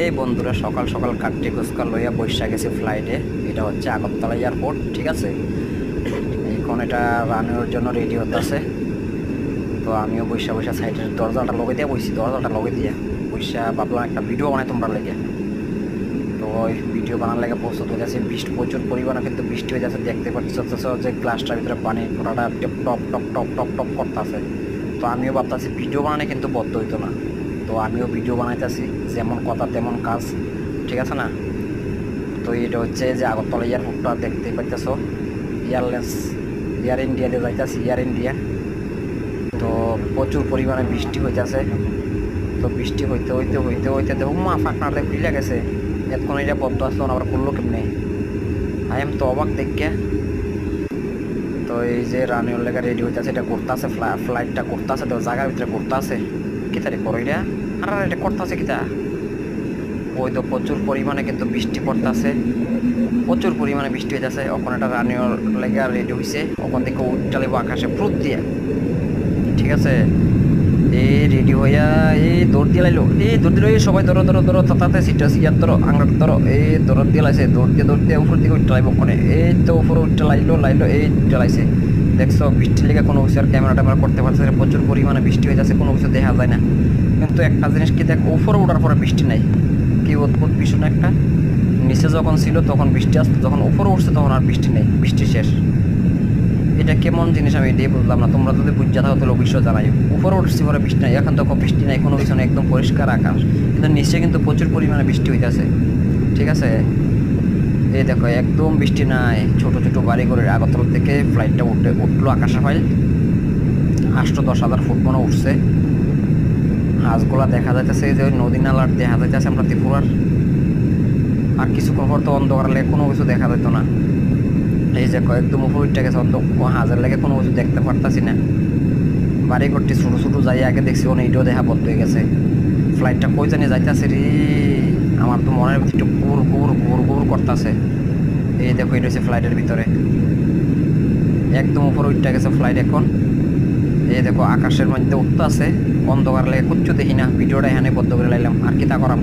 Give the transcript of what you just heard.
এই বন্ধুরা সকাল সকাল কাটতে কুচকা লইয়া বৈশা গেছে ফ্লাইটে। এটা হচ্ছে আগরতলা এয়ারপোর্ট, ঠিক আছে। এখন এটা রানের জন্য রেডি হতেছে। তো আমিও বৈশা বৈশা সাইডের দরজাটা লগে দিয়ে বইছি, দরজাটা লগে দিয়ে বৈশা ভাবলাম একটা ভিডিও বানাই তোমরা লেগে। তো ওই ভিডিও বানার লেগে প্রস্তুত হয়ে যাচ্ছে। বৃষ্টি প্রচুর পরিমাণে কিন্তু বৃষ্টি হয়ে যাচ্ছে, দেখতে পাচ্ছ যে গ্লাসটার ভিতরে পানি ফোটাটা টপ টপ টপ টপ টপ করতেছে। তো আমিও ভাবতেছি ভিডিও বানানো কিন্তু বদ্ধ হইতো না। তো আমিও ভিডিও বানাইতেছি, যেমন কথা তেমন কাজ, ঠিক আছে না। তো এটা হচ্ছে যে আগরতলা এয়ারপোর্টটা দেখতেই পাইতেছ, এয়ার ইন্ডিয়া দিয়ে যাইতেছি, এয়ার ইন্ডিয়া। তো প্রচুর পরিমাণে বৃষ্টি হইতেছে। তো বৃষ্টি হইতে হইতে হইতে হইতে দেখো মা ফাঁকনাতে খুলে গেছে। এতক্ষণ এটা বদ্ধ আসলো না, আবার করলো কেমনি, আই এম তো অবাক দেখে। তো এই যে রানিওর লেগে রেডি হইতেছে, এটা করতে আছে, ফ্লাইটটা করতে আছে, তো জায়গার ভিতরে করতে আছে কিতা রে করো এটা, আর এটা করতে আছে কিতা। ওই তো প্রচুর পরিমাণে কিন্তু বৃষ্টি পড়তেছে, প্রচুর পরিমাণে বৃষ্টি হয়ে যাচ্ছে। ওখানে একটা রানিওর লেগে রেডি হয়েছে, ওখান থেকে উঠটা লেবো আকাশে ফ্রুট দিয়ে, ঠিক আছে। এই রেডি হইয়া এই দৌড় দিয়ে লাইলো, এই দৌড় দিয়ে সবাই ধরো ধরো ধরো, তাতে সিটটা সিয়ার ধরো, আংরাট ধরো, এই দৌড় দিয়ে লাইছে, দৌড় দিয়ে উপর দিকে উঠতে লাইব ওখানে। এই তো উপরে উঠতে লাইলো এই উঠতে লাইছে। দেখছো বৃষ্টির লেগে কোনো কিছু আর ক্যামেরা ট্যামেরা করতে পারছে না, প্রচুর পরিমাণে বৃষ্টি হয়ে যাচ্ছে, কোনো কিছু দেখা যায় না। কিন্তু একটা জিনিস কি দেখ, উপরে ওঠার পরে বৃষ্টি নাই, কি অদ্ভুত ভীষণ একটা। নিচে যখন ছিল তখন বৃষ্টি আসতো, যখন উপরে উঠছে তখন আর বৃষ্টি নেই, বৃষ্টি শেষ। এটা কেমন জিনিস আমি এটাই বুঝলাম না। তোমরা যদি বুঝতে থাকো তাহলে অবশ্যই জানাই। উপরে উঠছি পরে বৃষ্টি নাই, এখন তখন বৃষ্টি নাই, কোনো কিছু নেই, একদম পরিষ্কার আকাশ। কিন্তু নিচে কিন্তু প্রচুর পরিমাণে বৃষ্টি হইতেছে, ঠিক আছে। এই দেখো একদম বৃষ্টি নাই, ছোট ছোট বাড়ি করে আগরতলা থেকে ফ্লাইটটা উঠলো আকাশে ফাইল 8-10 হাজার ফুট মনে উঠছে। হাঁসগুলা দেখা যাইতেছে, যে ওই নদী নালার দেখা যাইতেছে আমরা ত্রিপুরার। আর কিছুক্ষণ পর তো অন্ধকার লেগে কোনো কিছু দেখা যেত না। এই যে একদম উপর উঠে গেছে, হাজার লেগে কোনো কিছু দেখতে পারতাছি না। বাড়ি ঘরটি ছোটো ছোটো যাই আগে দেখছি, ওখানে এটাও দেখা বন্ধ হয়ে গেছে। ফ্লাইটটা কই জানি যাইতেছে রে, আমার তো মনের ভিতরে একটু গুর গুর গুর গুর করতেছে। এই দেখো এটা হচ্ছে ফ্লাইটের ভিতরে, একদম উপরে উঠে গেছে ফ্লাইট এখন। এই দেখো আকাশের মধ্যে উঠতে আছে, অন্ধকার লেগে কিচ্ছু দেখি না। ভিডিওটা এখানে বন্ধ করে লাইলাম, আর কি তা করাম।